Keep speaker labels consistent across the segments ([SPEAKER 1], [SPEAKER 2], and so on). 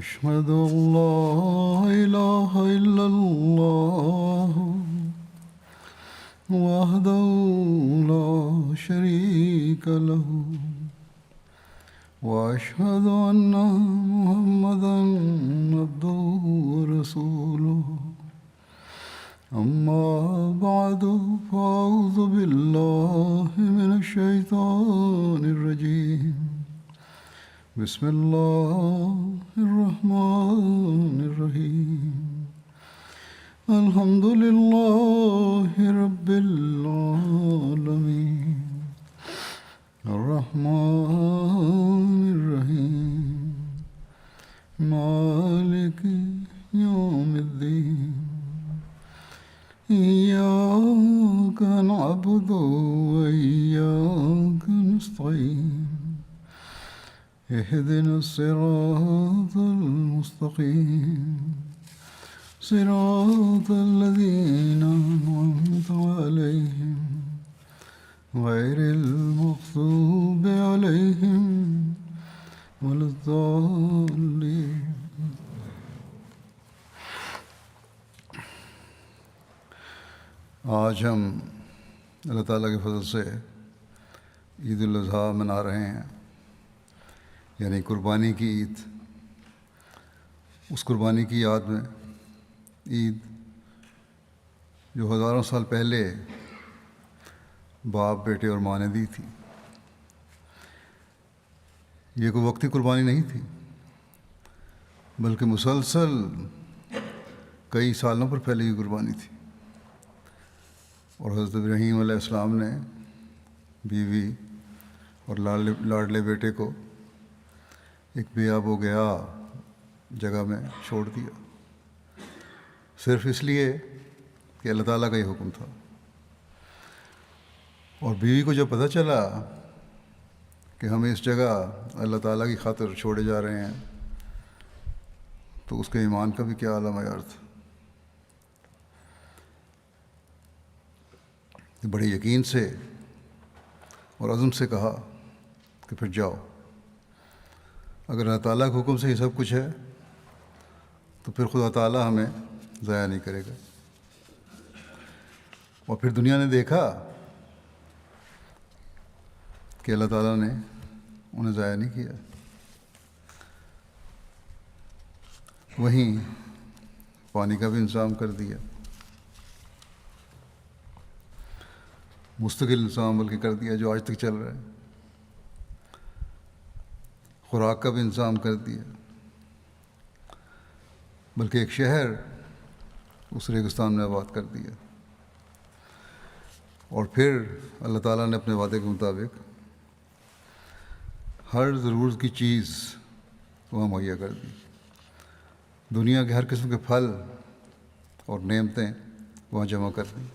[SPEAKER 1] أشهد أن لا إله إلا الله وحده لا شريك له وأشهد أن محمدا عبده ورسوله أما بعد فأعوذ بالله من الشيطان الرجيم بسم الله الرحمن الرحيم الحمد لله رب العالمين الرحمن الرحيم مالك يوم الدين إياك نعبد وإياك نستعين اهدنا الصراط المستقيم صراط الذين أنعمت عليهم غير المغضوب عليهم ولا الضالين. آج ہم اللہ تعالیٰ کے فضل سے عید الاضحیٰ منا رہے ہیں، یعنی قربانی کی عید. اس قربانی کی یاد میں عید جو ہزاروں سال پہلے باپ بیٹے اور ماں نے دی تھی. یہ کوئی وقتی قربانی نہیں تھی، بلکہ مسلسل کئی سالوں پر پھیلی ہوئی قربانی تھی. اور حضرت ابراہیم علیہ السلام نے بیوی اور لاڈلے بیٹے کو ایک بے آب و گیا جگہ میں چھوڑ دیا، صرف اس لیے کہ اللہ تعالیٰ کا یہ حکم تھا. اور بیوی کو جب پتہ چلا کہ ہم اس جگہ اللہ تعالیٰ کی خاطر چھوڑے جا رہے ہیں تو اس کے ایمان کا بھی کیا اعلیٰ معیار تھا. بڑے یقین سے اور عزم سے کہا کہ پھر جاؤ، اگر اللہ تعالیٰ کے حکم سے یہ سب کچھ ہے تو پھر خدا تعالیٰ ہمیں ضائع نہیں کرے گا. اور پھر دنیا نے دیکھا کہ اللہ تعالیٰ نے انہیں ضائع نہیں کیا. وہیں پانی کا بھی انتظام کر دیا، مستقل انتظام بلکہ کر دیا جو آج تک چل رہا ہے. خوراک کا بھی انتظام کر دیا، بلکہ ایک شہر اس ریگستان میں آباد کر دیا. اور پھر اللہ تعالیٰ نے اپنے وعدے کے مطابق ہر ضرورت کی چیز وہاں مہیا کر دی. دنیا کے ہر قسم کے پھل اور نعمتیں وہاں جمع کر دی.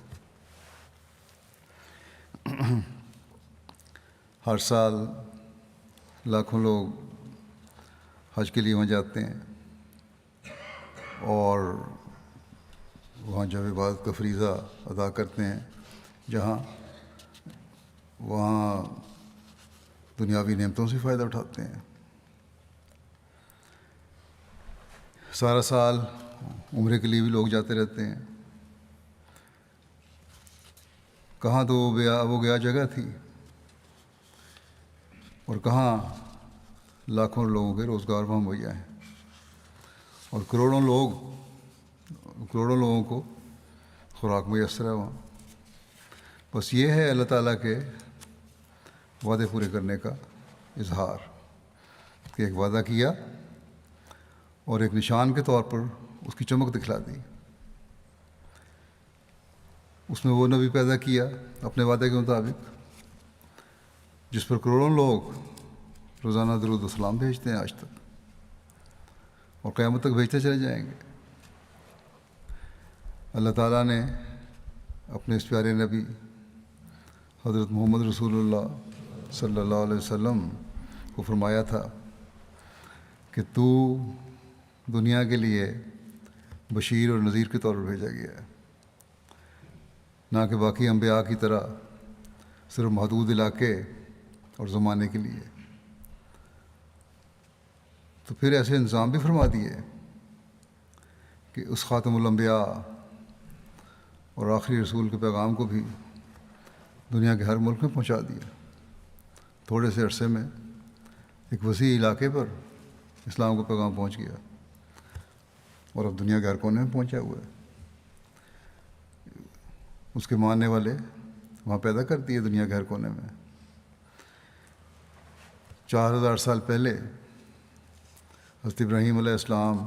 [SPEAKER 1] ہر سال لاکھوں لوگ حج کے لیے وہاں جاتے ہیں اور وہاں جب عبادت کا فریضہ ادا کرتے ہیں، جہاں وہاں دنیاوی نعمتوں سے فائدہ اٹھاتے ہیں. سارا سال عمرے کے لیے بھی لوگ جاتے رہتے ہیں. کہاں تو وہ گیا جگہ تھی اور کہاں لاکھوں لوگوں کے روزگار وہاں مہیا ہیں اور کروڑوں لوگوں کو خوراک میسر ہے وہاں. بس یہ ہے اللہ تعالیٰ کے وعدے پورے کرنے کا اظہار کہ ایک وعدہ کیا اور ایک نشان کے طور پر اس کی چمک دکھلا دی. اس میں وہ نبی پیدا کیا اپنے وعدے کے مطابق جس پر کروڑوں لوگ روزانہ درود و سلام بھیجتے ہیں آج تک، اور قیامت تک بھیجتے چلے جائیں گے. اللہ تعالیٰ نے اپنے اس پیارے نبی حضرت محمد رسول اللہ صلی اللہ علیہ وسلم کو فرمایا تھا کہ تو دنیا کے لیے بشیر اور نذیر کے طور پر بھیجا گیا ہے، نہ کہ باقی انبیاء کی طرح صرف محدود علاقے اور زمانے کے لیے. تو پھر ایسے انتظام بھی فرما دیے کہ اس خاتم الانبیاء اور آخری رسول کے پیغام کو بھی دنیا کے ہر ملک میں پہنچا دیا. تھوڑے سے عرصے میں ایک وسیع علاقے پر اسلام کا پیغام پہنچ گیا اور اب دنیا کے ہر کونے میں پہنچا ہوا ہے. اس کے ماننے والے وہاں پیدا کر دیے دنیا کے ہر کونے میں. 4000 سال پہلے حضرت ابراہیم علیہ السلام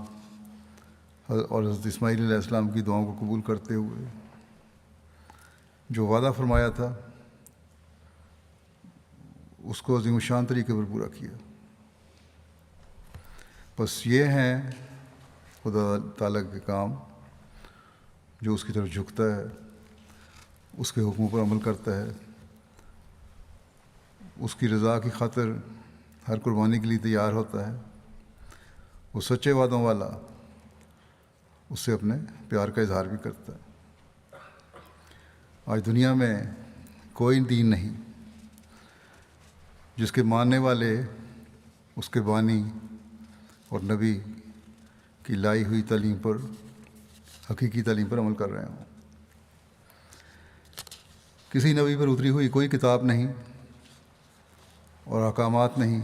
[SPEAKER 1] اور حضرت اسماعیل علیہ السلام کی دعاؤں کو قبول کرتے ہوئے جو وعدہ فرمایا تھا اس کو عظیم الشان طریقے پر پورا کیا. بس یہ ہیں خدا تعالیٰ کے کام. جو اس کی طرف جھکتا ہے، اس کے حکموں پر عمل کرتا ہے، اس کی رضا کی خاطر ہر قربانی کے لیے تیار ہوتا ہے، وہ سچے وعدوں والا اس سے اپنے پیار کا اظہار بھی کرتا ہے. آج دنیا میں کوئی دین نہیں جس کے ماننے والے اس کے بانی اور نبی کی لائی ہوئی تعلیم پر، حقیقی تعلیم پر عمل کر رہے ہوں. کسی نبی پر اتری ہوئی کوئی کتاب نہیں اور احکامات نہیں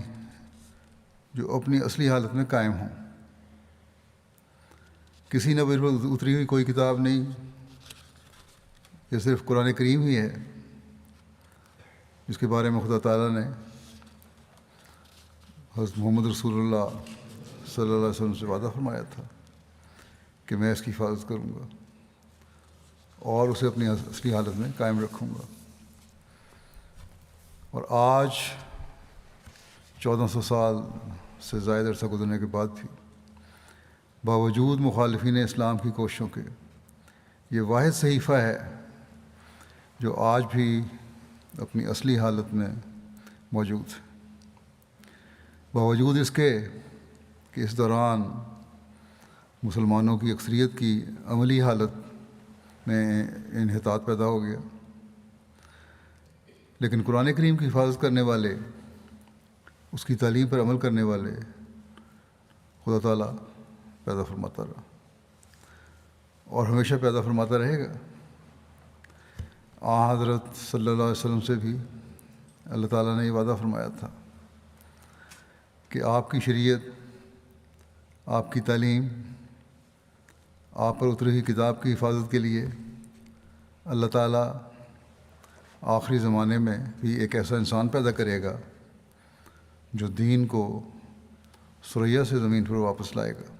[SPEAKER 1] جو اپنی اصلی حالت میں قائم ہوں. کسی نبی پر اتری ہوئی کوئی کتاب نہیں. یہ صرف قرآن کریم ہی ہے جس کے بارے میں خدا تعالیٰ نے حضرت محمد رسول اللہ صلی اللہ علیہ وسلم سے وعدہ فرمایا تھا کہ میں اس کی حفاظت کروں گا اور اسے اپنی اصلی حالت میں قائم رکھوں گا. اور آج 1400 سال سے زائد عرصہ گزرنے کے بعد بھی باوجود مخالفین اسلام کی کوششوں کے یہ واحد صحیفہ ہے جو آج بھی اپنی اصلی حالت میں موجود ہے. باوجود اس کے کہ اس دوران مسلمانوں کی اکثریت کی عملی حالت میں انحطاط پیدا ہو گیا، لیکن قرآن کریم کی حفاظت کرنے والے، اس کی تعلیم پر عمل کرنے والے خدا تعالیٰ پیدا فرماتا رہا اور ہمیشہ پیدا فرماتا رہے گا. حضرت صلی اللہ علیہ وسلم سے بھی اللہ تعالیٰ نے یہ وعدہ فرمایا تھا کہ آپ کی شریعت، آپ کی تعلیم، آپ پر اتری ہوئی کتاب کی حفاظت کے لیے اللہ تعالیٰ آخری زمانے میں بھی ایک ایسا انسان پیدا کرے گا جو دین کو ثریا سے زمین پر واپس لائے گا.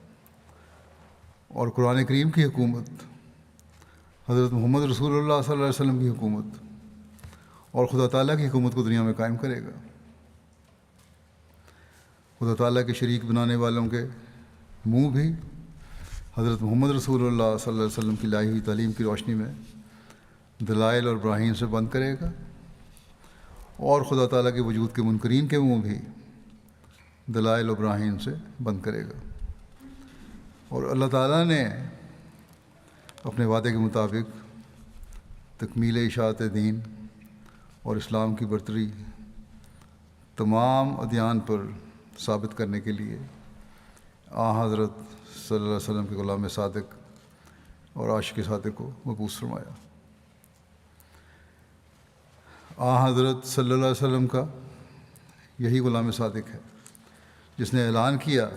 [SPEAKER 1] اور قرآن کریم کی حکومت، حضرت محمد رسول اللہ صلی اللہ علیہ وسلم کی حکومت اور خدا تعالیٰ کی حکومت کو دنیا میں قائم کرے گا. خدا تعالیٰ کے شریک بنانے والوں کے منہ بھی حضرت محمد رسول اللہ صلی اللہ علیہ وسلم کی لائی ہوئی تعلیم کی روشنی میں دلائل اور براہین سے بند کرے گا، اور خدا تعالیٰ کے وجود کے منکرین کے منہ بھی دلائل اور براہین سے بند کرے گا. اور اللہ تعالیٰ نے اپنے وعدے کے مطابق تکمیل اشاعت دین اور اسلام کی برتری تمام ادیان پر ثابت کرنے کے لیے حضرت صلی اللہ علیہ وسلم کے غلام صادق اور عاشق صادق کو مبعوث فرمایا. حضرت صلی اللہ علیہ وسلم کا یہی غلام صادق ہے جس نے اعلان کیا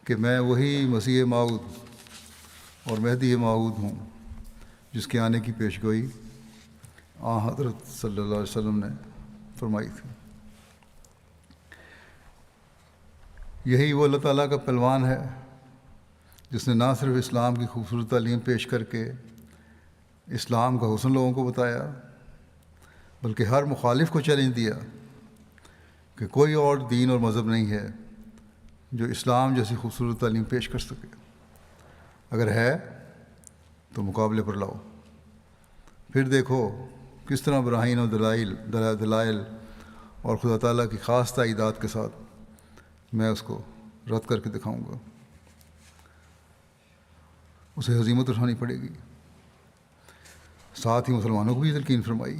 [SPEAKER 1] کہ میں وہی مسیح موعود اور مہدی موعود ہوں جس کے آنے کی پیشگوئی حضرت صلی اللہ علیہ وسلم نے فرمائی تھی. یہی وہ اللہ تعالیٰ کا پہلوان ہے جس نے نہ صرف اسلام کی خوبصورت تعلیم پیش کر کے اسلام کا حسن لوگوں کو بتایا، بلکہ ہر مخالف کو چیلنج دیا کہ کوئی اور دین اور مذہب نہیں ہے جو اسلام جیسی خوبصورت تعلیم پیش کر سکے. اگر ہے تو مقابلے پر لاؤ، پھر دیکھو کس طرح براہین اور دلائل اور خدا تعالیٰ کی خاص تائیدات کے ساتھ میں اس کو رد کر کے دکھاؤں گا. اسے ہزیمت اٹھانی پڑے گی. ساتھ ہی مسلمانوں کو بھی تلقین فرمائی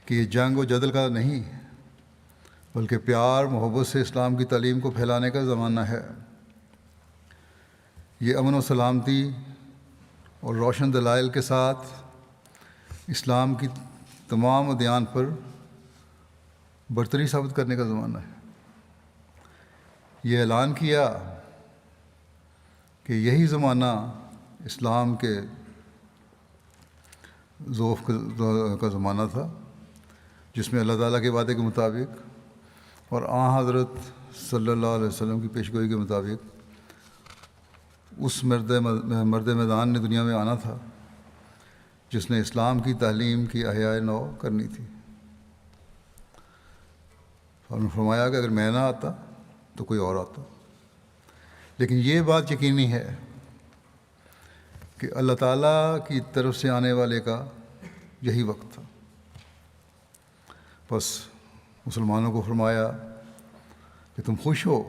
[SPEAKER 1] کہ یہ جنگ و جدل کا نہیں بلکہ پیار محبت سے اسلام کی تعلیم کو پھیلانے کا زمانہ ہے۔ یہ امن و سلامتی اور روشن دلائل کے ساتھ اسلام کی تمام ادیان پر برتری ثابت کرنے کا زمانہ ہے۔ یہ اعلان کیا کہ یہی زمانہ اسلام کے ذوف کا زمانہ تھا، جس میں اللہ تعالیٰ کے وعدے کے مطابق اور حضرت صلی اللہ علیہ وسلم کی پیشگوئی کے مطابق اس مرد میدان نے دنیا میں آنا تھا جس نے اسلام کی تعلیم کی احیاء نو کرنی تھی۔ اور فرمایا کہ اگر میں نہ آتا تو کوئی اور آتا، لیکن یہ بات یقینی ہے کہ اللہ تعالیٰ کی طرف سے آنے والے کا یہی وقت تھا۔ بس مسلمانوں کو فرمایا کہ تم خوش ہو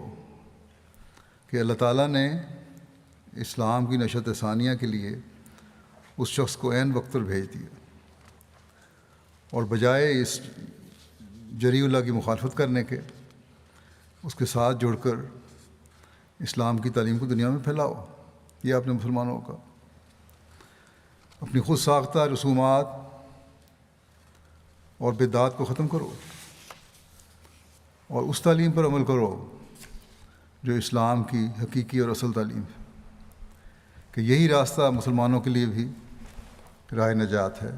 [SPEAKER 1] کہ اللہ تعالیٰ نے اسلام کی نشت ثانیہ کے لیے اس شخص کو عین وقت پر بھیج دیا، اور بجائے اس جری اللہ کی مخالفت کرنے کے اس کے ساتھ جڑ کر اسلام کی تعلیم کو دنیا میں پھیلاؤ۔ یہ اپنے مسلمانوں کا اپنی خود ساختہ رسومات اور بدعات کو ختم کرو اور اس تعلیم پر عمل کرو جو اسلام کی حقیقی اور اصل تعلیم ہے، کہ یہی راستہ مسلمانوں کے لیے بھی راہ نجات ہے،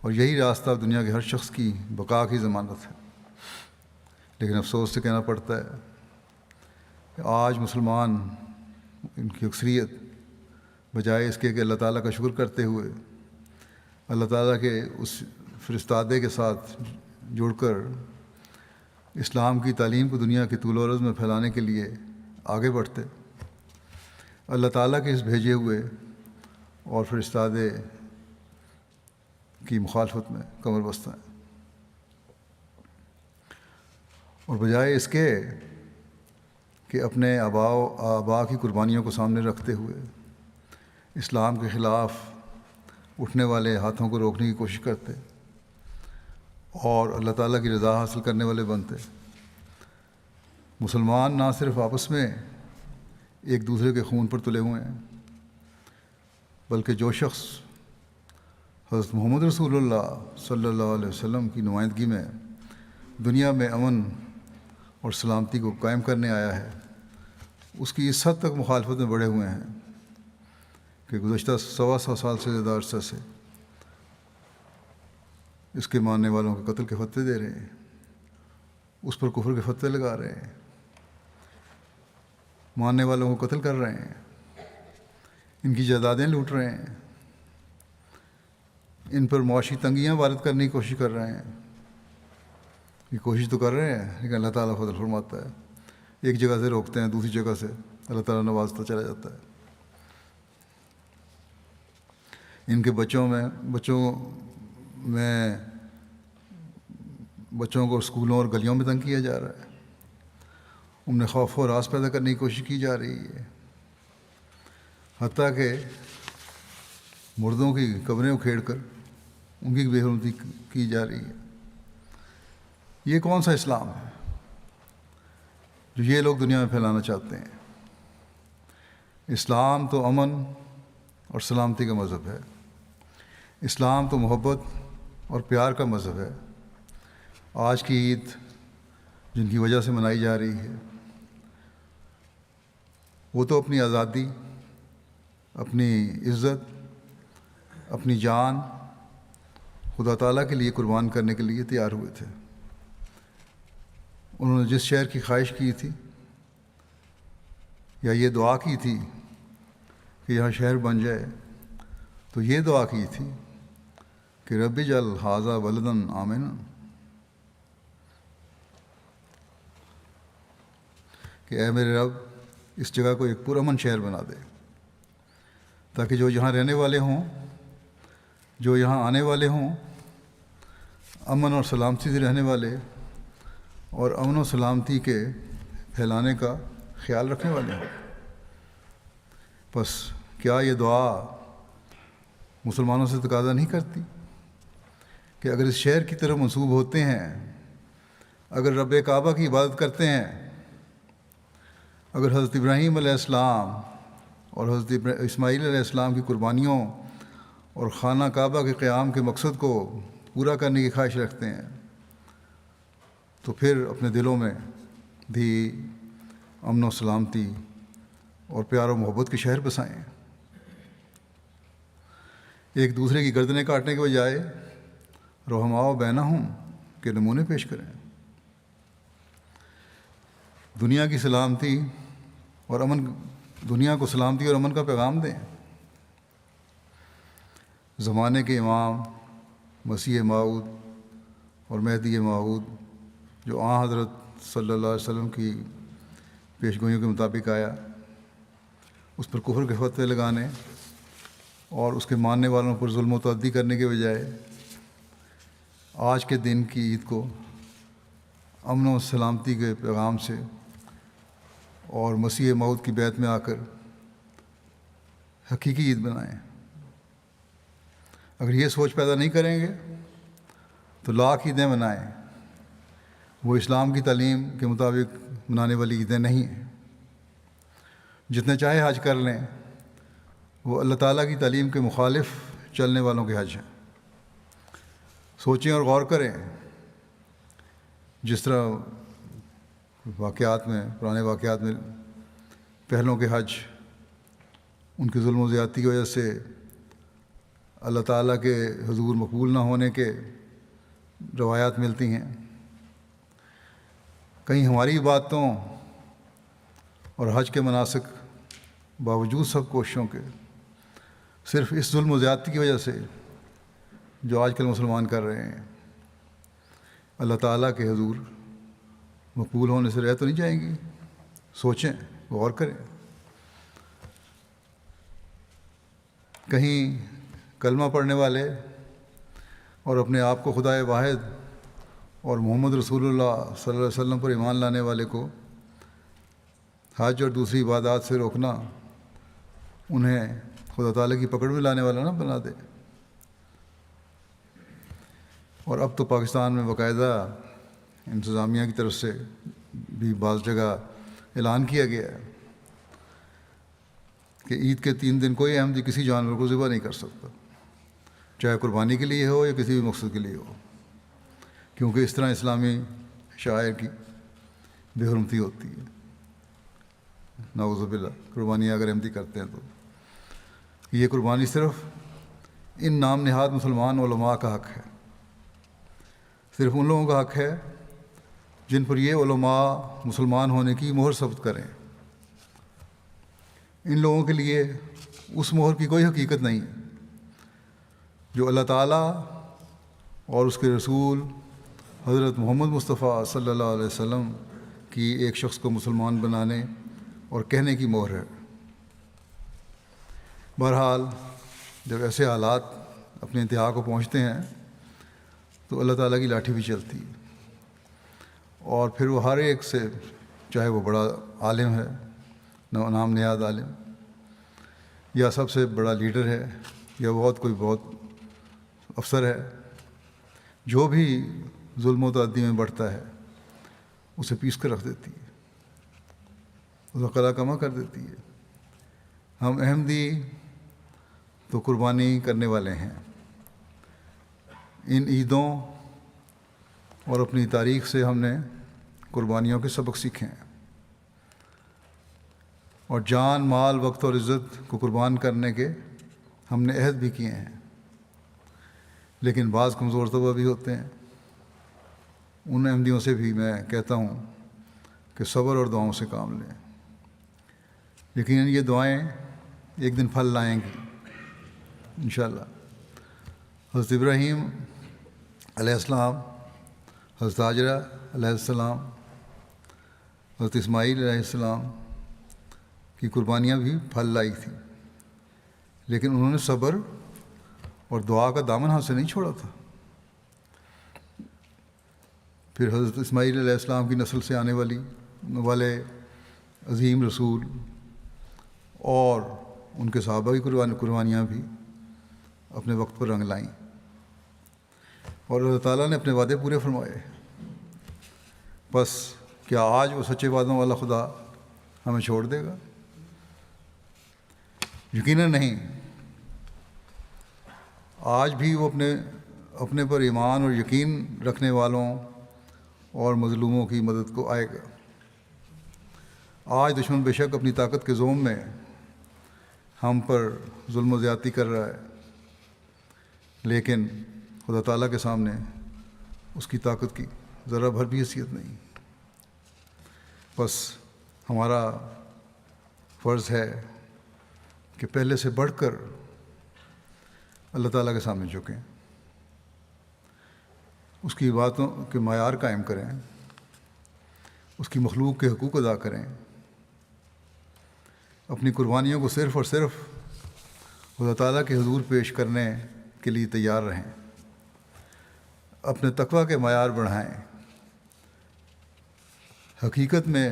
[SPEAKER 1] اور یہی راستہ دنیا کے ہر شخص کی بقا کی ضمانت ہے۔ لیکن افسوس سے کہنا پڑتا ہے کہ آج مسلمان، ان کی اکثریت، بجائے اس کے کہ اللہ تعالیٰ کا شکر کرتے ہوئے اللہ تعالیٰ کے اس فرستادے کے ساتھ جڑ کر اسلام کی تعلیم کو دنیا کے طول و عرض میں پھیلانے کے لیے آگے بڑھتے، اللہ تعالیٰ کے اس بھیجے ہوئے اور فرستادے کی مخالفت میں کمر بستہ ہیں، اور بجائے اس کے کہ اپنے آبا کی قربانیوں کو سامنے رکھتے ہوئے اسلام کے خلاف اٹھنے والے ہاتھوں کو روکنے کی کوشش کرتے اور اللہ تعالیٰ کی رضا حاصل کرنے والے بنتے، مسلمان نہ صرف آپس میں ایک دوسرے کے خون پر تلے ہوئے ہیں، بلکہ جو شخص حضرت محمد رسول اللہ صلی اللہ علیہ وسلم کی نمائندگی میں دنیا میں امن اور سلامتی کو قائم کرنے آیا ہے، اس کی اس حد تک مخالفت میں بڑھے ہوئے ہیں کہ گزشتہ 125 سال سے زیادہ عرصہ سے اس کے ماننے والوں کے قتل کے فتوے دے رہے ہیں، اس پر کفر کے فتوے لگا رہے ہیں، ماننے والوں کو قتل کر رہے ہیں، ان کی جائیدادیں لوٹ رہے ہیں، ان پر معاشی تنگیاں وارد کرنے کی کوشش کر رہے ہیں۔ یہ کوشش تو کر رہے ہیں، لیکن اللہ تعالیٰ فضل فرماتا ہے، ایک جگہ سے روکتے ہیں، دوسری جگہ سے اللہ تعالیٰ نوازتا چلا جاتا ہے۔ ان کے بچوں کو اسکولوں اور گلیوں میں تنگ کیا جا رہا ہے، ان میں خوف و ہراس پیدا کرنے کی کوشش کی جا رہی ہے، حتیٰ کہ مردوں کی قبریں اکھیڑ کر ان کی بے حرمتی کی جا رہی ہے۔ یہ کون سا اسلام ہے جو یہ لوگ دنیا میں پھیلانا چاہتے ہیں؟ اسلام تو امن اور سلامتی کا مذہب ہے، اسلام تو محبت اور پیار کا مذہب ہے۔ آج کی عید جن کی وجہ سے منائی جا رہی ہے، وہ تو اپنی آزادی، اپنی عزت، اپنی جان خدا تعالیٰ کے لیے قربان کرنے کے لیے تیار ہوئے تھے۔ انہوں نے جس شہر کی خواہش کی تھی یا یہ دعا کی تھی کہ یہاں شہر بن جائے، تو یہ دعا کی تھی کہ رب اجعل ھذا بلدا آمنا، کہ اے میرے رب اس جگہ کو ایک پرامن شہر بنا دے، تاکہ جو یہاں رہنے والے ہوں، جو یہاں آنے والے ہوں، امن اور سلامتی سے رہنے والے اور امن و سلامتی کے پھیلانے کا خیال رکھنے والے ہوں۔ بس کیا یہ دعا مسلمانوں سے تقاضا نہیں کرتی کہ اگر اس شہر کی طرف منسوب ہوتے ہیں اگر رب کعبہ کی عبادت کرتے ہیں، اگر حضرت ابراہیم علیہ السلام اور حضرت اسماعیل علیہ السلام کی قربانیوں اور خانہ کعبہ کے قیام کے مقصد کو پورا کرنے کی خواہش رکھتے ہیں، تو پھر اپنے دلوں میں بھی امن و سلامتی اور پیار و محبت کے شہر بسائیں۔ ایک دوسرے کی گردنیں کاٹنے کے بجائے رحماء بینہم کے نمونے پیش کریں۔ دنیا کی سلامتی اور امن، دنیا کو سلامتی اور امن کا پیغام دیں۔ زمانے کے امام مسیح موعود اور مہدی موعود جو حضرت صلی اللہ علیہ وسلم کی پیشگوئیوں کے مطابق آیا، اس پر کفر کے فتوے لگانے اور اس کے ماننے والوں پر ظلم و تعدی کرنے کے بجائے آج کے دن کی عید کو امن و سلامتی کے پیغام سے اور مسیح موعود کی بیعت میں آ کر حقیقی عید بنائیں۔ اگر یہ سوچ پیدا نہیں کریں گے تو لاکھ عیدیں منائیں، وہ اسلام کی تعلیم کے مطابق منانے والی عیدیں نہیں ہیں۔ جتنے چاہے حج کر لیں، وہ اللہ تعالیٰ کی تعلیم کے مخالف چلنے والوں کے حج ہیں۔ سوچیں اور غور کریں، جس طرح واقعات میں، پرانے واقعات میں پہلوں کے حج ان کے ظلم و زیادتی کی وجہ سے اللہ تعالیٰ کے حضور مقبول نہ ہونے کے روایات ملتی ہیں۔ کہیں ہماری باتوں اور حج کے مناسک باوجود سب کوششوں کے صرف اس ظلم و زیادتی کی وجہ سے جو آج کل مسلمان کر رہے ہیں، اللہ تعالیٰ کے حضور مقبول ہونے سے رہ تو نہیں جائیں گی؟ سوچیں، غور کریں۔ کہیں کلمہ پڑھنے والے اور اپنے آپ کو خدائے واحد اور محمد رسول اللہ صلی اللہ علیہ وسلم پر ایمان لانے والے کو حج اور دوسری عبادات سے روکنا انہیں خدا تعالیٰ کی پکڑ میں لانے والا نہ بنا دے۔ اور اب تو پاکستان میں باقاعدہ انتظامیہ کی طرف سے بھی بعض جگہ اعلان کیا گیا ہے کہ عید کے 3 دن کوئی احمدی کسی جانور کو ذبح نہیں کر سکتا، چاہے قربانی کے لیے ہو یا کسی بھی مقصد کے لیے ہو، کیونکہ اس طرح اسلامی شعائر کی بے حرمتی ہوتی ہے۔ نعوذ باللہ، قربانی اگر احمدی کرتے ہیں تو یہ قربانی صرف ان نام نہاد مسلمان علماء کا حق ہے، صرف ان لوگوں کا حق ہے جن پر یہ علماء مسلمان ہونے کی مہر ثبت کریں۔ ان لوگوں کے لیے اس مہر کی کوئی حقیقت نہیں جو اللہ تعالیٰ اور اس کے رسول حضرت محمد مصطفیٰ صلی اللہ علیہ وسلم کی ایک شخص کو مسلمان بنانے اور کہنے کی مہر ہے۔ بہرحال جب ایسے حالات اپنے انتہا کو پہنچتے ہیں تو اللہ تعالیٰ کی لاٹھی بھی چلتی ہے، اور پھر وہ ہر ایک سے، چاہے وہ بڑا عالم ہے، نام نہاد عالم، یا سب سے بڑا لیڈر ہے، یا بہت افسر ہے، جو بھی ظلم و تعدی میں بڑھتا ہے اسے پیس کر رکھ دیتی ہے، اسے قلع کما کر دیتی ہے۔ ہم احمدی تو قربانی کرنے والے ہیں، ان عیدوں اور اپنی تاریخ سے ہم نے قربانیوں کے سبق سیکھے ہیں، اور جان، مال، وقت اور عزت کو قربان کرنے کے ہم نے عہد بھی کیے ہیں، لیکن بعض کمزور طبع بھی ہوتے ہیں۔ ان احمدیوں سے بھی میں کہتا ہوں کہ صبر اور دعاؤں سے کام لیں۔ یقیناً یہ دعائیں ایک دن پھل لائیں گی انشاءاللہ۔ حضرت ابراہیم علیہ السلام، حضرت ہاجرہ علیہ السلام، حضرت اسماعیل علیہ السلام کی قربانیاں بھی پھل لائی تھیں، لیکن انہوں نے صبر اور دعا کا دامن ہاتھ سے نہیں چھوڑا تھا۔ پھر حضرت اسماعیل علیہ السلام کی نسل سے آنے والے عظیم رسول اور ان کے صحابہ کی قربانیاں بھی اپنے وقت پر رنگ لائیں، اور اللہ تعالیٰ نے اپنے وعدے پورے فرمائے۔ بس کیا آج وہ سچے وعدوں والا خدا ہمیں چھوڑ دے گا؟ یقیناً نہیں۔ آج بھی وہ اپنے پر ایمان اور یقین رکھنے والوں اور مظلوموں کی مدد کو آئے گا۔ آج دشمن بے شک اپنی طاقت کے زوم میں ہم پر ظلم و زیادتی کر رہا ہے، لیکن خدا تعالیٰ کے سامنے اس کی طاقت کی ذرا بھر بھی حیثیت نہیں۔ بس ہمارا فرض ہے کہ پہلے سے بڑھ کر اللہ تعالیٰ کے سامنے جھکیں، اس کی باتوں کے معیار قائم کریں، اس کی مخلوق کے حقوق ادا کریں، اپنی قربانیوں کو صرف اور صرف خدا تعالیٰ کے حضور پیش کرنے کے لیے تیار رہیں، اپنے تقویٰ کے معیار بڑھائیں، حقیقت میں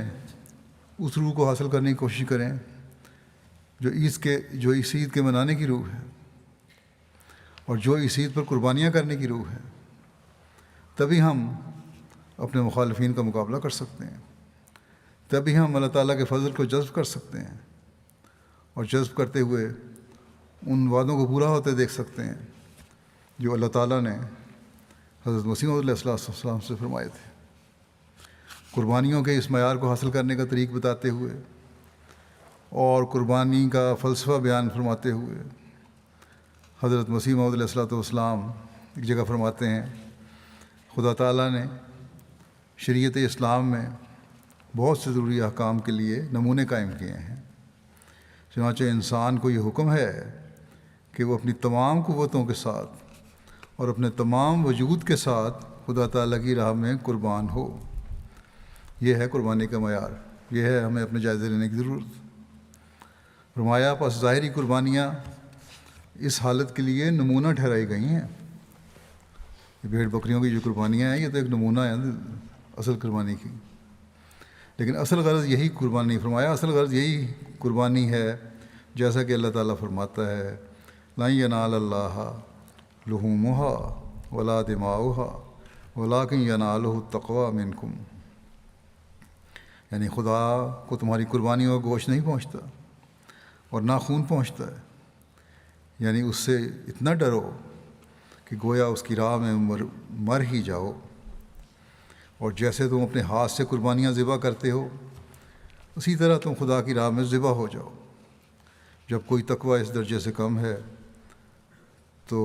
[SPEAKER 1] اس روح کو حاصل کرنے کی کوشش کریں جو اس عید کے منانے کی روح ہے اور جو اس عید پر قربانیاں کرنے کی روح ہے۔ تبھی ہم اپنے مخالفین کا مقابلہ کر سکتے ہیں، تبھی ہم اللہ تعالیٰ کے فضل کو جذب کر سکتے ہیں اور جذب کرتے ہوئے ان وعدوں کو پورا ہوتے دیکھ سکتے ہیں جو اللہ تعالیٰ نے حضرت مسیح علیہ السلام سے فرمائے تھے۔ قربانیوں کے اس معیار کو حاصل کرنے کا طریق بتاتے ہوئے اور قربانی کا فلسفہ بیان فرماتے ہوئے حضرت مسیح موعود علیہ السلام ایک جگہ فرماتے ہیں، خدا تعالیٰ نے شریعت اسلام میں بہت سے ضروری احکام کے لیے نمونے قائم کیے ہیں، چنانچہ انسان کو یہ حکم ہے کہ وہ اپنی تمام قوتوں کے ساتھ اور اپنے تمام وجود کے ساتھ خدا تعالیٰ کی راہ میں قربان ہو۔ یہ ہے قربانی کا معیار، یہ ہے ہمیں اپنے جائزے لینے کی ضرورت۔ فرمایا پس ظاہری قربانیاں اس حالت کے لیے نمونہ ٹھہرائی گئی ہیں۔ یہ بھیڑ بکریوں کی جو قربانیاں ہیں یہ تو ایک نمونہ ہے اصل قربانی کی، لیکن اصل غرض یہی قربانی، فرمایا اصل غرض یہی قربانی ہے جیسا کہ اللہ تعالیٰ فرماتا ہے، لن ینال اللہ لحومها ولا دماؤها ولکن ینالہ التقوی منکم، یعنی خدا کو تمہاری قربانیوں کا گوشت نہیں پہنچتا اور نہ خون پہنچتا ہے، یعنی اس سے اتنا ڈرو کہ گویا اس کی راہ میں مر ہی جاؤ، اور جیسے تم اپنے ہاتھ سے قربانیاں ذبح کرتے ہو اسی طرح تم خدا کی راہ میں ذبح ہو جاؤ۔ جب کوئی تقوی اس درجے سے کم ہے تو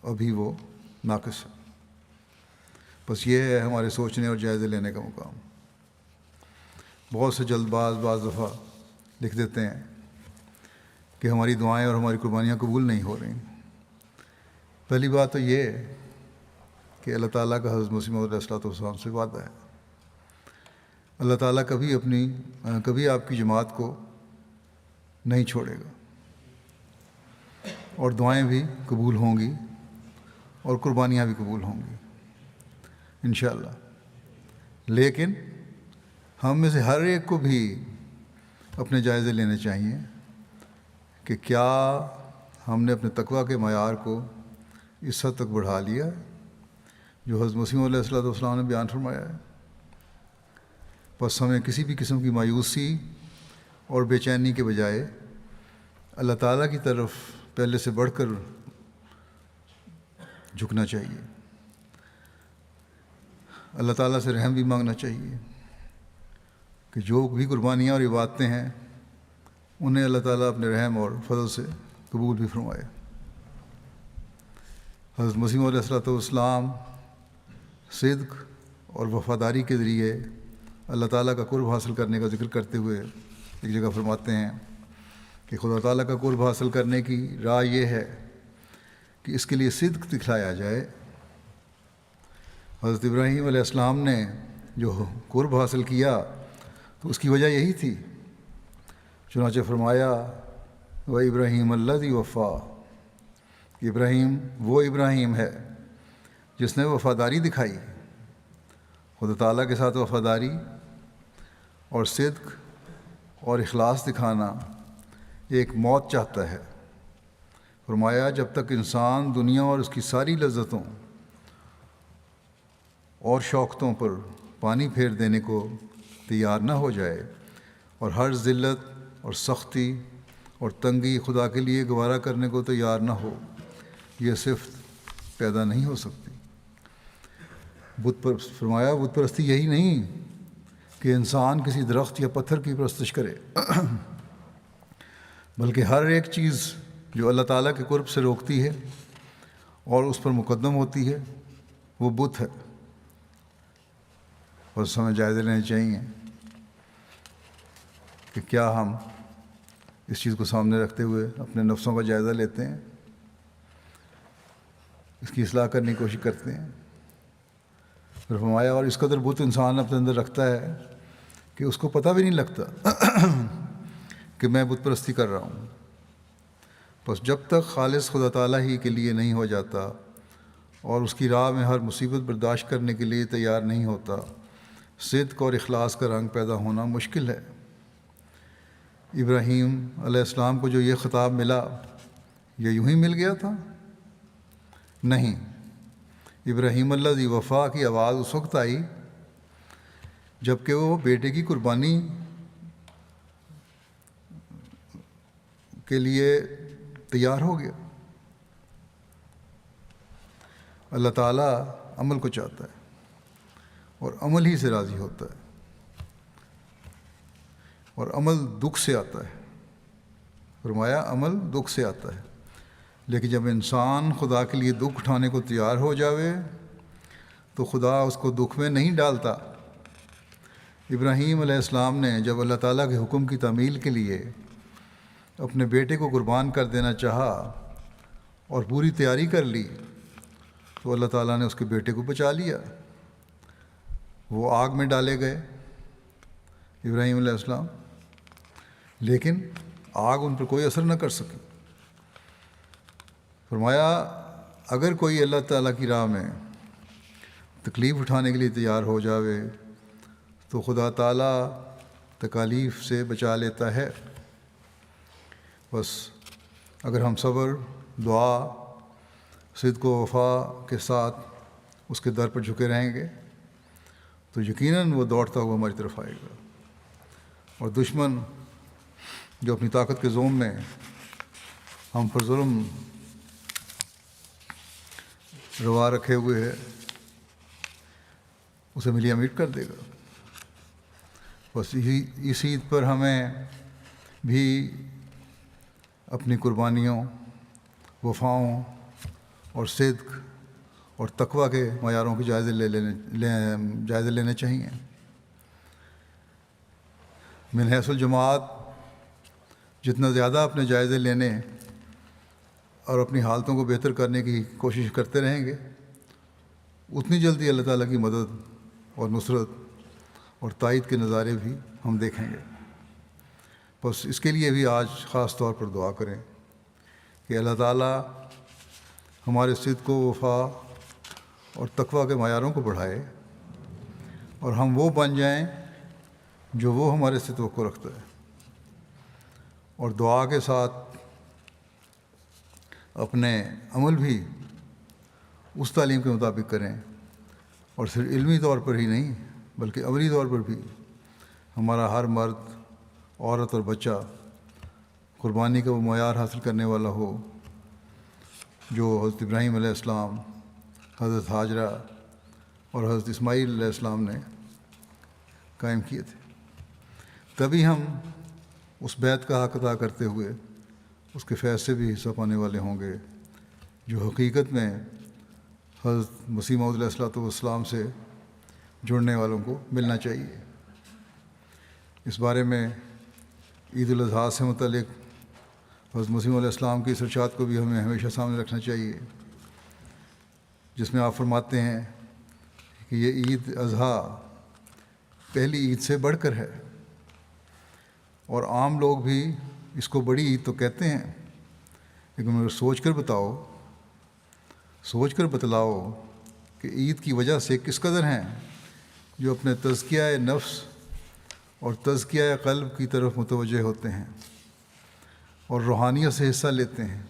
[SPEAKER 1] ابھی وہ ناقص ہے۔ بس یہ ہے ہمارے سوچنے اور جائزے لینے کا مقام۔ بہت سے جلد بعض دفعہ لکھ دیتے ہیں کہ ہماری دعائیں اور ہماری قربانیاں قبول نہیں ہو رہی۔ پہلی بات تو یہ ہے کہ اللہ تعالیٰ کا حضرت مسیح موعود علیہ السلام سے وعدہ ہے، اللہ تعالیٰ کبھی آپ کی جماعت کو نہیں چھوڑے گا، اور دعائیں بھی قبول ہوں گی اور قربانیاں بھی قبول ہوں گی انشاءاللہ۔ لیکن ہم میں سے ہر ایک کو بھی اپنے جائزے لینے چاہیے کہ کیا ہم نے اپنے تقویٰ کے معیار کو اس حد تک بڑھا لیا جو حضرت مسیح علیہ السلام نے بیان فرمایا ہے۔ بس ہمیں کسی بھی قسم کی مایوسی اور بے چینی کے بجائے اللہ تعالیٰ کی طرف پہلے سے بڑھ کر جھکنا چاہیے، اللہ تعالیٰ سے رحم بھی مانگنا چاہیے کہ جو بھی قربانیاں اور عبادتیں ہیں انہیں اللہ تعالیٰ اپنے رحم اور فضل سے قبول بھی فرمائے۔ حضرت مسیح علیہ السلام صدق اور وفاداری کے ذریعے اللہ تعالیٰ کا قرب حاصل کرنے کا ذکر کرتے ہوئے ایک جگہ فرماتے ہیں کہ خدا تعالیٰ کا قرب حاصل کرنے کی راہ یہ ہے کہ اس کے لیے صدق دکھلایا جائے۔ حضرت ابراہیم علیہ السلام نے جو قرب حاصل کیا تو اس کی وجہ یہی تھی، چنانچہ فرمایا وہ ابراہیم الذی وفا، ابراہیم وہ ابراہیم ہے جس نے وفاداری دکھائی۔ خدا تعالیٰ کے ساتھ وفاداری اور صدق اور اخلاص دکھانا ایک موت چاہتا ہے۔ فرمایا جب تک انسان دنیا اور اس کی ساری لذتوں اور شوقتوں پر پانی پھیر دینے کو تیار نہ ہو جائے اور ہر ذلت اور سختی اور تنگی خدا کے لیے گوارا کرنے کو تیار نہ ہو، یہ صفت پیدا نہیں ہو سکتی۔ فرمایا بت پرستی یہی نہیں کہ انسان کسی درخت یا پتھر کی پرستش کرے، بلکہ ہر ایک چیز جو اللہ تعالیٰ کے قرب سے روکتی ہے اور اس پر مقدم ہوتی ہے وہ بت ہے۔ بس ہمیں جائزے لینے چاہیے کہ کیا ہم اس چیز کو سامنے رکھتے ہوئے اپنے نفسوں کا جائزہ لیتے ہیں، اس کی اصلاح کرنے کی کوشش کرتے ہیں۔ پھر فرمایا اور اس قدر بت انسان اپنے اندر رکھتا ہے کہ اس کو پتہ بھی نہیں لگتا کہ میں بت پرستی کر رہا ہوں۔ بس جب تک خالص خدا تعالیٰ ہی کے لیے نہیں ہو جاتا اور اس کی راہ میں ہر مصیبت برداشت کرنے کے لیے تیار نہیں ہوتا، صدق اور اخلاص کا رنگ پیدا ہونا مشکل ہے۔ ابراہیم علیہ السلام کو جو یہ خطاب ملا، یہ یوں ہی مل گیا تھا؟ نہیں، ابراہیم الذی وفا کی آواز اس وقت آئی جب کہ وہ بیٹے کی قربانی کے لیے تیار ہو گیا۔ اللہ تعالیٰ عمل کو چاہتا ہے اور عمل ہی سے راضی ہوتا ہے، اور عمل دکھ سے آتا ہے۔ فرمایا عمل دکھ سے آتا ہے، لیکن جب انسان خدا کے لیے دکھ اٹھانے کو تیار ہو جاوے تو خدا اس کو دکھ میں نہیں ڈالتا۔ ابراہیم علیہ السلام نے جب اللہ تعالیٰ کے حکم کی تعمیل کے لیے اپنے بیٹے کو قربان کر دینا چاہا اور پوری تیاری کر لی تو اللہ تعالیٰ نے اس کے بیٹے کو بچا لیا۔ وہ آگ میں ڈالے گئے ابراہیم علیہ السلام، لیکن آگ ان پر کوئی اثر نہ کر سکی۔ فرمایا اگر کوئی اللہ تعالیٰ کی راہ میں تکلیف اٹھانے کے لیے تیار ہو جاوے تو خدا تعالیٰ تکالیف سے بچا لیتا ہے۔ بس اگر ہم صبر، دعا، صدق و وفا کے ساتھ اس کے در پر جھکے رہیں گے تو یقیناً وہ دوڑتا ہوا ہماری طرف آئے گا، اور دشمن جو اپنی طاقت کے زوم میں ہم پر ظلم روا رکھے ہوئے ہے اسے ملیا میٹ کر دے گا۔ بس اس عید پر ہمیں بھی اپنی قربانیوں، وفاؤں اور صدق اور تقویٰ کے معیاروں کے جائزے لینے چاہیے۔ من حیث الجماعت جتنا زیادہ اپنے جائزے لینے اور اپنی حالتوں کو بہتر کرنے کی کوشش کرتے رہیں گے، اتنی جلدی اللہ تعالیٰ کی مدد اور نصرت اور تائید کے نظارے بھی ہم دیکھیں گے۔ بس اس کے لیے بھی آج خاص طور پر دعا کریں کہ اللہ تعالیٰ ہمارے صدق و وفا اور تقویٰ کے معیاروں کو بڑھائے اور ہم وہ بن جائیں جو وہ ہمارے سے توقع رکھتا ہے، اور دعا کے ساتھ اپنے عمل بھی اس تعلیم کے مطابق کریں، اور صرف علمی طور پر ہی نہیں بلکہ عملی طور پر بھی ہمارا ہر مرد، عورت اور بچہ قربانی کا وہ معیار حاصل کرنے والا ہو جو حضرت ابراہیم علیہ السلام، حضرت ہاجرہ اور حضرت اسماعیل علیہ السلام نے قائم کیے تھے۔ تبھی ہم اس بیعت کا حق ادا کرتے ہوئے اس کے فیض سے بھی حصہ پانے والے ہوں گے جو حقیقت میں حضرت مسیح موعود علیہ السلام سے جڑنے والوں کو ملنا چاہیے۔ اس بارے میں عید الاضحیٰ سے متعلق حضرت مسیح علیہ السلام کی اس ارشاد کو بھی ہمیں ہمیشہ سامنے رکھنا چاہیے، جس میں آپ فرماتے ہیں کہ یہ عید اضحیٰ پہلی عید سے بڑھ کر ہے، اور عام لوگ بھی اس کو بڑی عید تو کہتے ہیں، لیکن مگر سوچ کر بتلاؤ کہ عید کی وجہ سے کس قدر ہیں جو اپنے تزکیہ نفس اور تزکیہ قلب کی طرف متوجہ ہوتے ہیں اور روحانیت سے حصہ لیتے ہیں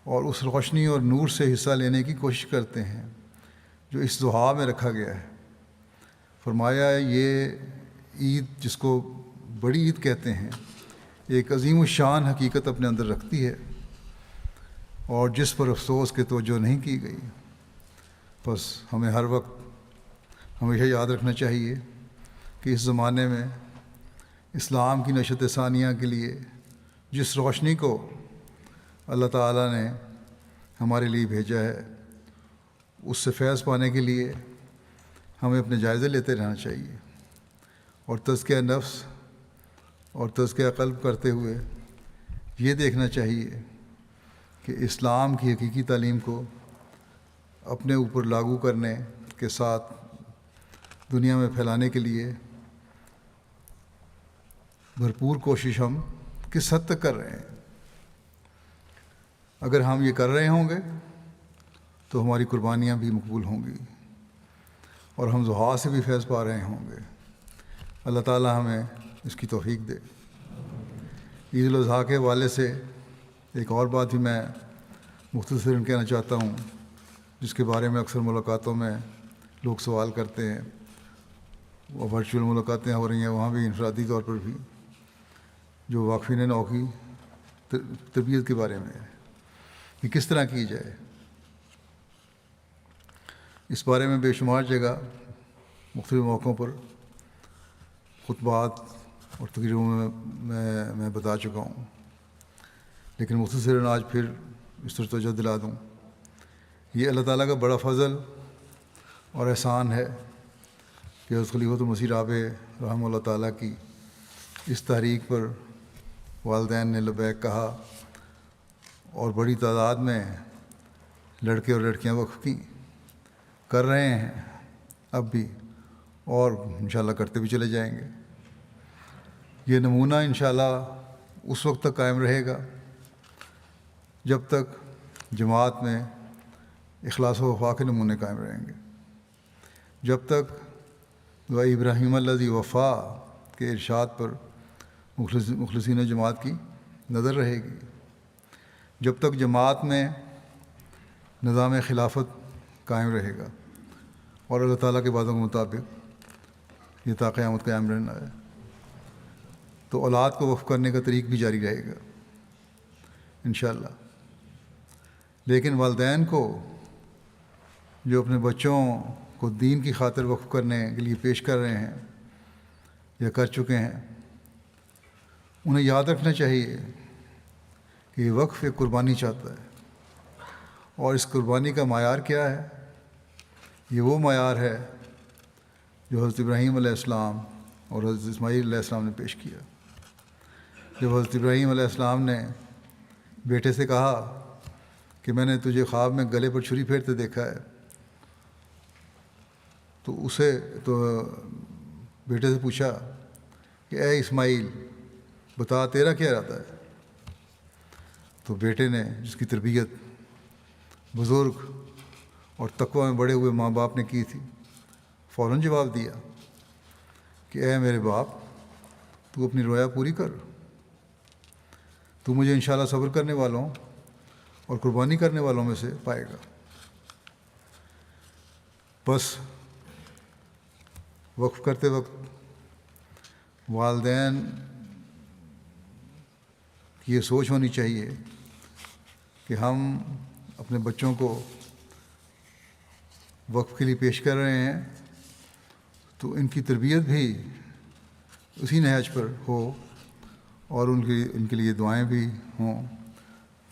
[SPEAKER 1] اور اس روشنی اور نور سے حصہ لینے کی کوشش کرتے ہیں جو اس دعا میں رکھا گیا ہے۔ فرمایا یہ عید جس کو بڑی عید کہتے ہیں ایک عظیم الشان حقیقت اپنے اندر رکھتی ہے اور جس پر افسوس کہ توجہ نہیں کی گئی۔ بس ہمیں ہر وقت ہمیشہ یاد رکھنا چاہیے کہ اس زمانے میں اسلام کی نشت ثانیہ کے لیے جس روشنی کو اللہ تعالیٰ نے ہمارے لیے بھیجا ہے اس سے فیض پانے کے لیے ہمیں اپنے جائزے لیتے رہنا چاہیے اور تزکیہ نفس اور تزکیہ قلب کرتے ہوئے یہ دیکھنا چاہیے کہ اسلام کی حقیقی تعلیم کو اپنے اوپر لاگو کرنے کے ساتھ دنیا میں پھیلانے کے لیے بھرپور کوشش ہم کس حد تک کر رہے ہیں۔ اگر ہم یہ کر رہے ہوں گے تو ہماری قربانیاں بھی مقبول ہوں گی اور ہم ضحیٰ سے بھی فیض پا رہے ہوں گے۔ اللہ تعالیٰ ہمیں اس کی توفیق دے۔ عید الاضحیٰ کے حوالے سے ایک اور بات بھی میں مختصراً کہنا چاہتا ہوں جس کے بارے میں اکثر ملاقاتوں میں لوگ سوال کرتے ہیں، وہ ورچوئل ملاقاتیں ہو رہی ہیں، وہاں بھی انفرادی طور پر بھی، جو واقفین نو کی تربیت کے بارے میں ہے کہ کس طرح کی جائے۔ اس بارے میں بے شمار جگہ مختلف موقعوں پر خطبات اور تقریروں میں بتا چکا ہوں، لیکن مختصراً آج پھر اس طرح توجہ دلا دوں۔ یہ اللہ تعالیٰ کا بڑا فضل اور احسان ہے کہ حضرت خلیفۃ المسیح رابع رحمہ اللہ تعالیٰ کی اس تحریک پر والدین نے لبیک کہا اور بڑی تعداد میں لڑکے اور لڑکیاں وقف کی، کر رہے ہیں اب بھی، اور انشاءاللہ کرتے بھی چلے جائیں گے۔ یہ نمونہ انشاءاللہ اس وقت تک قائم رہے گا جب تک جماعت میں اخلاص و وفا کے نمونے قائم رہیں گے، جب تک دعا ابراہیم الذی وفا کے ارشاد پر مخلصین جماعت کی نظر رہے گی، جب تک جماعت میں نظام خلافت قائم رہے گا اور اللہ تعالیٰ کے وعدوں کے مطابق یہ تا قیامت قائم رہنا ہے، تو اولاد کو وقف کرنے کا طریق بھی جاری رہے گا انشاءاللہ۔ لیکن والدین کو جو اپنے بچوں کو دین کی خاطر وقف کرنے کے لیے پیش کر رہے ہیں یا کر چکے ہیں، انہیں یاد رکھنا چاہیے کہ یہ وقف ایک قربانی چاہتا ہے، اور اس قربانی کا معیار کیا ہے؟ یہ وہ معیار ہے جو حضرت ابراہیم علیہ السلام اور حضرت اسماعیل علیہ السلام نے پیش کیا۔ جب حضرت ابراہیم علیہ السلام نے بیٹے سے کہا کہ میں نے تجھے خواب میں گلے پر چھری پھیرتے دیکھا ہے، تو بیٹے سے پوچھا کہ اے اسماعیل بتا تیرا کیا ارادہ ہے؟ تو بیٹے نے، جس کی تربیت بزرگ اور تقوی میں بڑے ہوئے ماں باپ نے کی تھی، فوراً جواب دیا کہ اے میرے باپ، تو اپنی رویا پوری کر، تو مجھے انشاءاللہ صبر کرنے والوں اور قربانی کرنے والوں میں سے پائے گا۔ بس وقف کرتے وقت والدین کی یہ سوچ ہونی چاہیے کہ ہم اپنے بچوں کو وقف کے لیے پیش کر رہے ہیں تو ان کی تربیت بھی اسی نہج پر ہو اور ان کے لیے دعائیں بھی ہوں،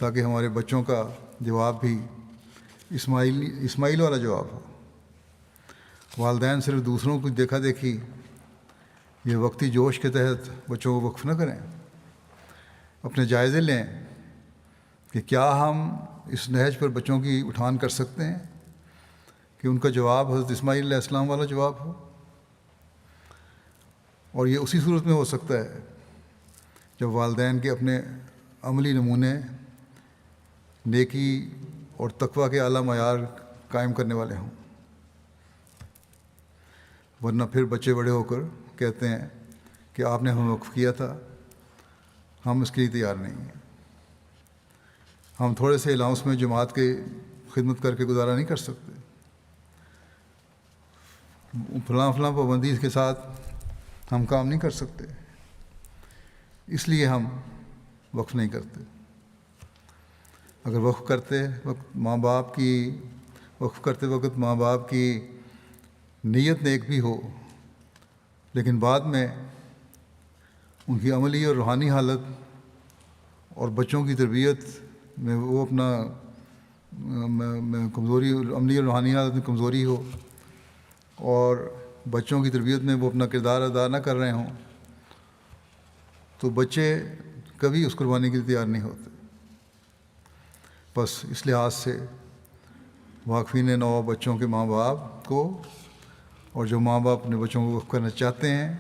[SPEAKER 1] تاکہ ہمارے بچوں کا جواب بھی اسماعیل والا جواب ہو۔ والدین صرف دوسروں کو دیکھا دیکھی یہ وقتی جوش کے تحت بچوں کو وقف نہ کریں، اپنے جائزے لیں کہ کیا ہم اس نہج پر بچوں کی اٹھان کر سکتے ہیں کہ ان کا جواب حضرت اسماعیل علیہ السلام والا جواب ہو۔ اور یہ اسی صورت میں ہو سکتا ہے جب والدین کے اپنے عملی نمونے نیکی اور تقوی کے اعلیٰ معیار قائم کرنے والے ہوں، ورنہ پھر بچے بڑے ہو کر کہتے ہیں کہ آپ نے ہمیں وقف کیا تھا، ہم اس کے لیے تیار نہیں ہیں۔ ہم تھوڑے سے الاؤنس میں جماعت کی خدمت کر کے گزارا نہیں کر سکتے، فلاں پابندی کے ساتھ ہم کام نہیں کر سکتے، اس لیے ہم وقف نہیں کرتے۔ اگر وقف کرتے وقت ماں باپ کی نیت نیک بھی ہو، لیکن بعد میں ان کی عملی اور روحانی حالت اور بچوں کی تربیت میں وہ اپنا کمزوری، عملی اور روحانی حالت میں کمزوری ہو اور بچوں کی تربیت میں وہ اپنا کردار ادا نہ کر رہے ہوں، تو بچے کبھی اس قربانی کے لیے تیار نہیں ہوتے۔ بس اس لحاظ سے واقفین نو بچوں کے ماں باپ کو، اور جو ماں باپ اپنے بچوں کو وقف کرنا چاہتے ہیں،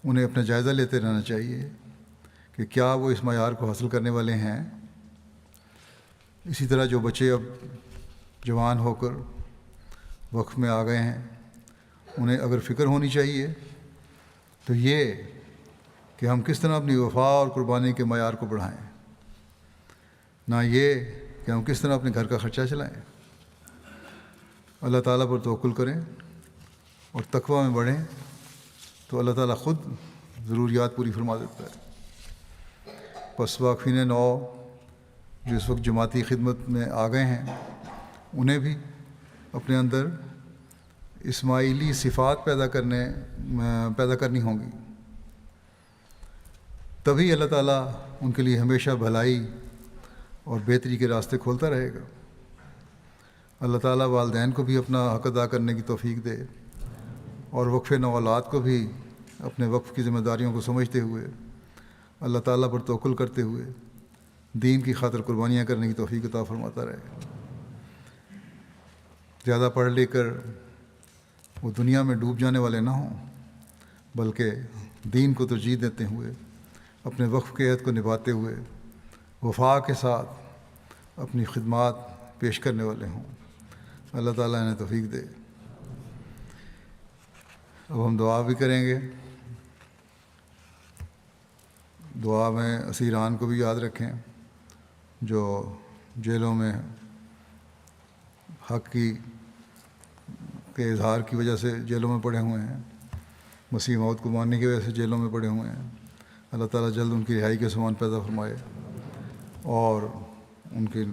[SPEAKER 1] انہیں اپنا جائزہ لیتے رہنا چاہیے کہ کیا وہ اس معیار کو حاصل کرنے والے ہیں۔ اسی طرح جو بچے اب جوان ہو کر وقف میں آ گئے ہیں، انہیں اگر فکر ہونی چاہیے تو یہ کہ ہم کس طرح اپنی وفا اور قربانی کے معیار کو بڑھائیں، نہ یہ کہ ہم کس طرح اپنے گھر کا خرچہ چلائیں۔ اللہ تعالیٰ پر توکل کریں اور تقویٰ میں بڑھیں تو اللہ تعالیٰ خود ضروریات پوری فرما دیتا ہے۔ پس واقفین نو جو اس وقت جماعتی خدمت میں آ گئے ہیں، انہیں بھی اپنے اندر اسماعیلی صفات پیدا کرنی ہوں گی، تبھی اللہ تعالیٰ ان کے لیے ہمیشہ بھلائی اور بہتری کے راستے کھولتا رہے گا۔ اللہ تعالیٰ والدین کو بھی اپنا حق ادا کرنے کی توفیق دے، اور وقف نو اولاد کو بھی اپنے وقف کی ذمہ داریوں کو سمجھتے ہوئے، اللہ تعالیٰ پر توکل کرتے ہوئے دین کی خاطر قربانیاں کرنے کی توفیق عطا فرماتا رہے۔ زیادہ پڑھ لے کر وہ دنیا میں ڈوب جانے والے نہ ہوں، بلکہ دین کو ترجیح دیتے ہوئے، اپنے وقف کے عہد کو نبھاتے ہوئے وفا کے ساتھ اپنی خدمات پیش کرنے والے ہوں۔ اللہ تعالیٰ انہیں توفیق دے۔ اب ہم دعا بھی کریں گے۔ دعا میں اسیران کو بھی یاد رکھیں جو جیلوں میں حق کے اظہار کی وجہ سے جیلوں میں پڑے ہوئے ہیں، مسیح موعود کو ماننے کی وجہ سے جیلوں میں پڑے ہوئے ہیں۔ اللہ تعالیٰ جلد ان کی رہائی کے سامان پیدا فرمائے اور ان کے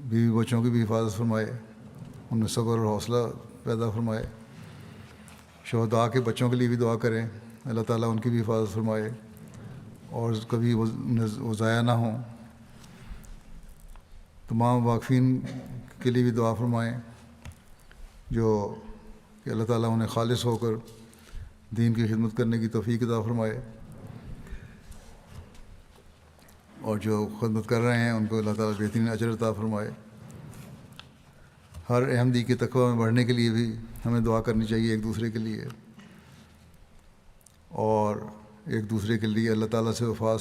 [SPEAKER 1] بیوی بچوں کی بھی حفاظت فرمائے، ان میں صبر اور حوصلہ پیدا فرمائے۔ شہداء کے بچوں کے لیے بھی دعا کریں، اللہ تعالیٰ ان کی بھی حفاظت فرمائے اور کبھی وہ ضائع نہ ہوں۔ تمام واقفین کے لیے بھی دعا فرمائیں جو کہ اللہ تعالیٰ انہیں خالص ہو کر دین کی خدمت کرنے کی توفیق عطا فرمائے، اور جو خدمت کر رہے ہیں ان کو اللہ تعالیٰ بہترین اجر عطا فرمائے۔ ہر احمدی کے تقویٰ میں بڑھنے کے لیے بھی ہمیں دعا کرنی چاہیے ایک دوسرے کے لیے، اور ایک دوسرے کے لیے اللہ تعالیٰ سے وفا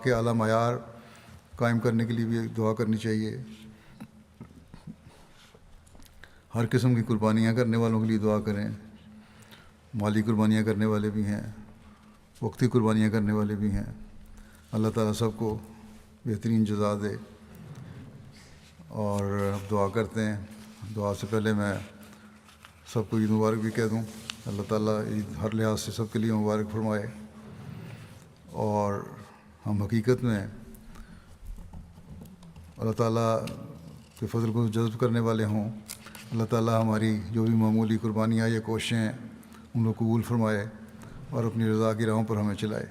[SPEAKER 1] کے اعلیٰ معیار قائم کرنے کے لیے بھی دعا کرنی چاہیے۔ ہر قسم کی قربانیاں کرنے والوں کے لیے دعا کریں، مالی قربانیاں کرنے والے بھی ہیں، وقتی قربانیاں کرنے والے بھی ہیں۔ اللہ تعالیٰ سب کو بہترین جزا دے۔ اور اب دعا کرتے ہیں۔ دعا سے پہلے میں سب کو عید مبارک بھی کہہ دوں۔ اللہ تعالیٰ عید ہر لحاظ سے سب کے لیے مبارک فرمائے، اور ہم حقیقت میں اللہ تعالیٰ کے فضل کو جذب کرنے والے ہوں۔ اللہ تعالیٰ ہماری جو بھی معمولی قربانیاں یا کوششیں ہیں ان کو قبول فرمائے اور اپنی رضا کی راہوں پر ہمیں چلائے۔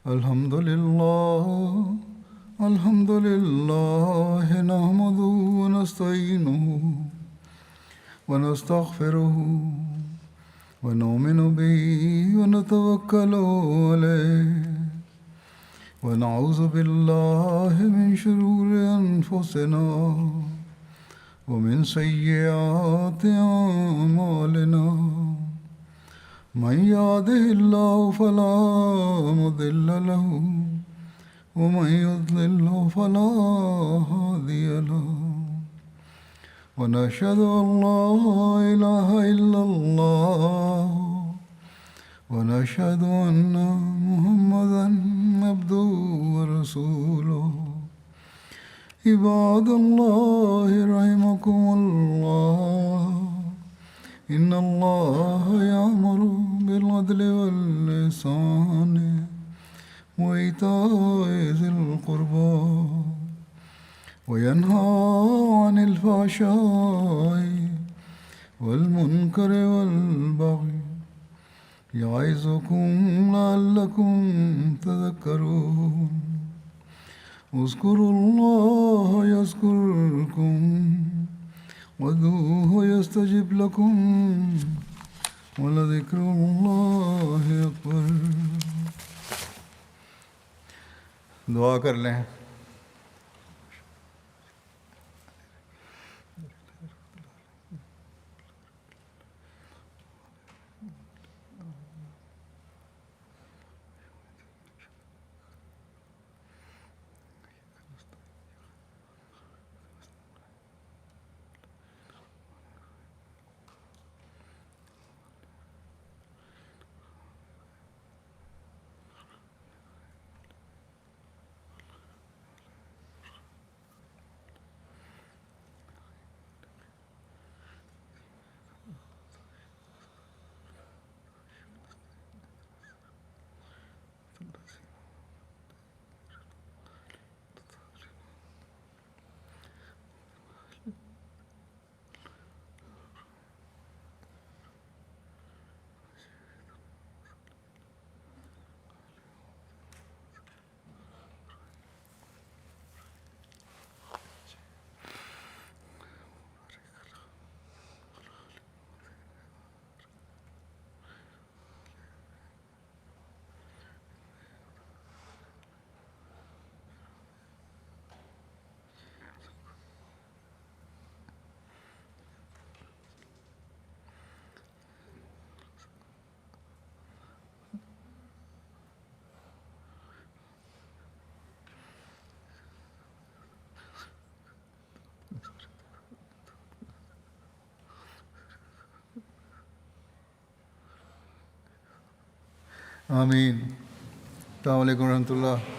[SPEAKER 1] الحمد لله نحمده ونستعينه ونستغفره ونؤمن به ونتوكل عليه ونعوذ بالله من شرور أنفسنا ومن سيئات أعمالنا من يهده الله فلا مضل له ومن يضلله فلا هادي له ونشهد أن لا إله إلا الله ونشهد أن محمدا عبده ورسوله عباد الله رحمكم الله إن الله يأمر بالعدل والإحسان وإيتاء ذي القربى وينهى عن الفحشاء والمنكر والبغي يعظكم لعلكم تذكرون اذكروا الله يذكركم وادعوه يستجب لكم ولذكر الله أكبر. دعا کر لیں. آمین. السلام علیکم ورحمۃ اللہ.